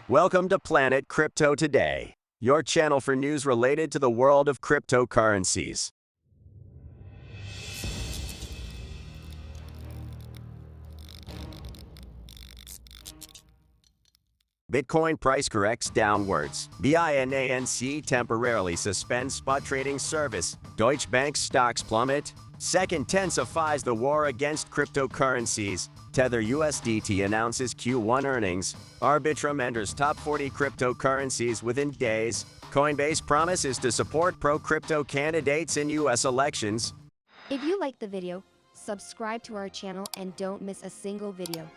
Welcome to Planet Crypto Today, your channel for news related to the world of cryptocurrencies. Bitcoin price corrects downwards. BINANCE temporarily suspends spot trading service. Deutsche Bank stocks plummet. SEC intensifies the war against cryptocurrencies. Tether USDT announces Q1 earnings. ARBITRUM enters top 40 cryptocurrencies within days. COINBASE promises to support pro-crypto candidates in US elections. If you like the video, subscribe to our channel and don't miss a single video.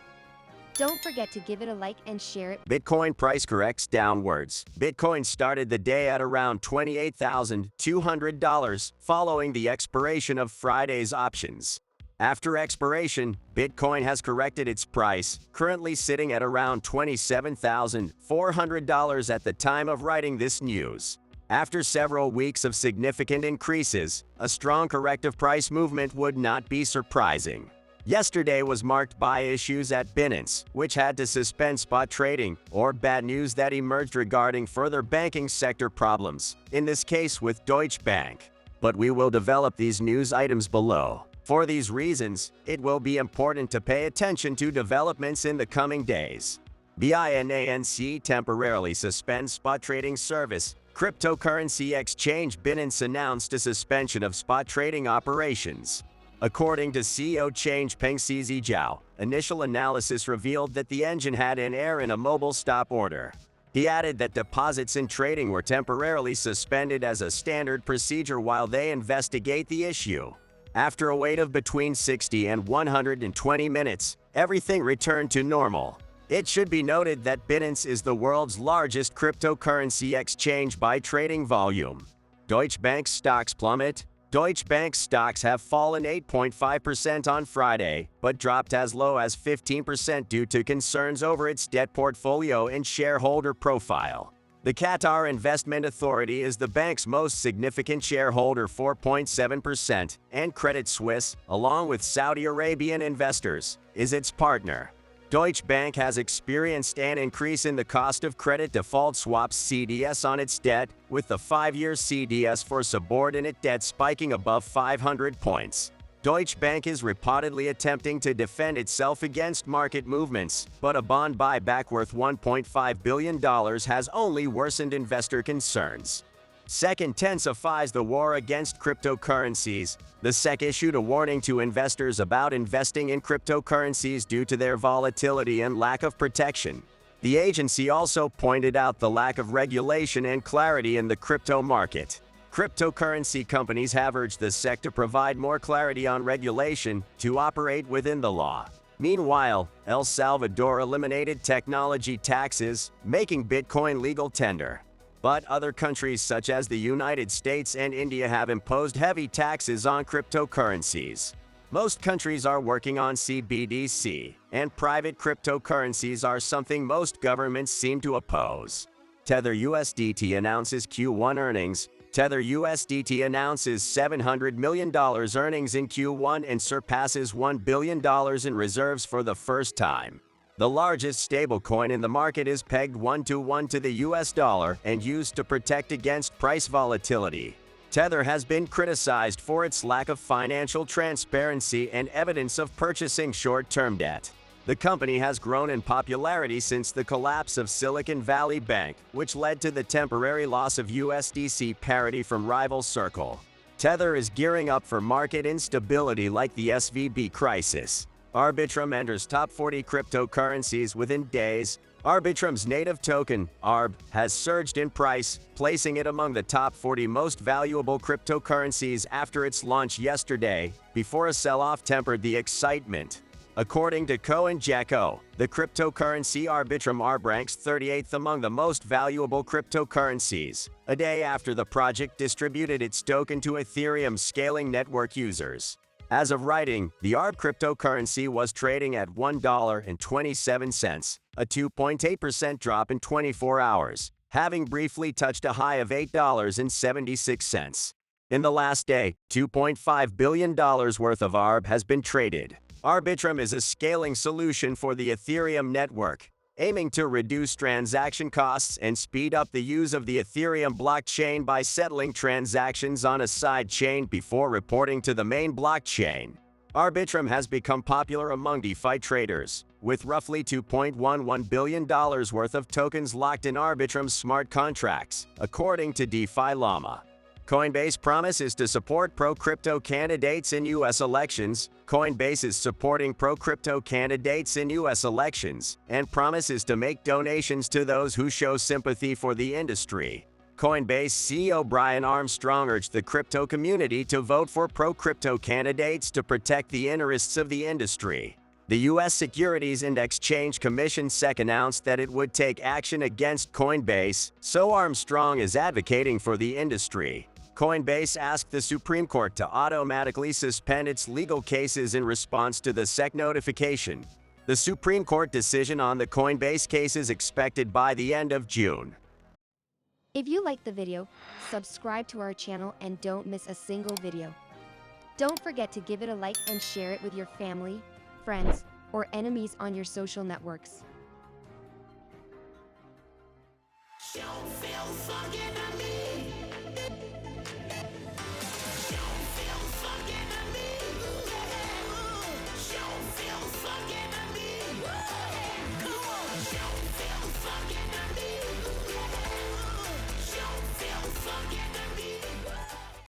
Don't forget to give it a like and share it. Bitcoin price corrects downwards. Bitcoin started the day at around $28,200 following the expiration of Friday's options. After expiration, Bitcoin has corrected its price, currently sitting at around $27,400 at the time of writing this news. After several weeks of significant increases, a strong corrective price movement would not be surprising. Yesterday was marked by issues at BINANCE, which had to suspend spot trading, or bad news that emerged regarding further banking sector problems, in this case with Deutsche Bank. But we will develop these news items below. For these reasons, it will be important to pay attention to developments in the coming days. BINANCE temporarily suspends spot trading service. Cryptocurrency exchange BINANCE announced a suspension of spot trading operations. According to CEO Changpeng Zhao, initial analysis revealed that the engine had an error in a mobile stop order. He added that deposits in trading were temporarily suspended as a standard procedure while they investigate the issue. After a wait of between 60 and 120 minutes, everything returned to normal. It should be noted that BINANCE is the world's largest cryptocurrency exchange by trading volume. Deutsche Bank stocks plummet. Deutsche Bank stocks have fallen 8.5% on Friday, but dropped as low as 15% due to concerns over its debt portfolio and shareholder profile. The Qatar Investment Authority is the bank's most significant shareholder, 4.7%, and Credit Suisse, along with Saudi Arabian investors, is its partner. Deutsche Bank has experienced an increase in the cost of credit default swaps CDS on its debt, with the 5-year CDS for subordinate debt spiking above 500 points. Deutsche Bank is reportedly attempting to defend itself against market movements, but a bond buyback worth $1.5 billion has only worsened investor concerns. SEC intensifies the war against cryptocurrencies. The SEC issued a warning to investors about investing in cryptocurrencies due to their volatility and lack of protection. The agency also pointed out the lack of regulation and clarity in the crypto market. Cryptocurrency companies have urged the SEC to provide more clarity on regulation to operate within the law. Meanwhile, El Salvador eliminated technology taxes, making Bitcoin legal tender. But other countries such as the United States and India have imposed heavy taxes on cryptocurrencies. Most countries are working on CBDC, and private cryptocurrencies are something most governments seem to oppose. Tether USDT announces Q1 earnings. Tether USDT announces $700 million earnings in Q1 and surpasses $1 billion in reserves for the first time. The largest stablecoin in the market is pegged 1-to-1 to the US dollar and used to protect against price volatility. Tether has been criticized for its lack of financial transparency and evidence of purchasing short-term debt. The company has grown in popularity since the collapse of Silicon Valley Bank, which led to the temporary loss of USDC parity from rival Circle. Tether is gearing up for market instability like the SVB crisis. ARBITRUM enters top 40 cryptocurrencies within days. ARBITRUM's native token, ARB, has surged in price, placing it among the top 40 most valuable cryptocurrencies after its launch yesterday, before a sell-off tempered the excitement. According to COINBASE, the cryptocurrency ARBITRUM ARB ranks 38th among the most valuable cryptocurrencies, a day after the project distributed its token to Ethereum scaling network users. As of writing, the ARB cryptocurrency was trading at $1.27, a 2.8% drop in 24 hours, having briefly touched a high of $8.76. In the last day, $2.5 billion worth of ARB has been traded. ARBITRUM is a scaling solution for the Ethereum network. aiming to reduce transaction costs and speed up the use of the Ethereum blockchain by settling transactions on a side chain before reporting to the main blockchain. ARBITRUM has become popular among DeFi traders, with roughly $2.11 billion worth of tokens locked in ARBITRUM's smart contracts, according to DeFi Llama. Coinbase promises to support pro-crypto candidates in U.S. elections. Coinbase is supporting pro-crypto candidates in U.S. elections and promises to make donations to those who show sympathy for the industry. Coinbase CEO Brian Armstrong urged the crypto community to vote for pro-crypto candidates to protect the interests of the industry. The U.S. Securities and Exchange Commission SEC announced that it would take action against Coinbase, so Armstrong is advocating for the industry. Coinbase asked the Supreme Court to automatically suspend its legal cases in response to the SEC notification. The Supreme Court decision on the Coinbase case is expected by the end of June. If you liked the video, subscribe to our channel and don't miss a single video. Don't forget to give it a like and share it with your family, friends, or enemies on your social networks. Don't feel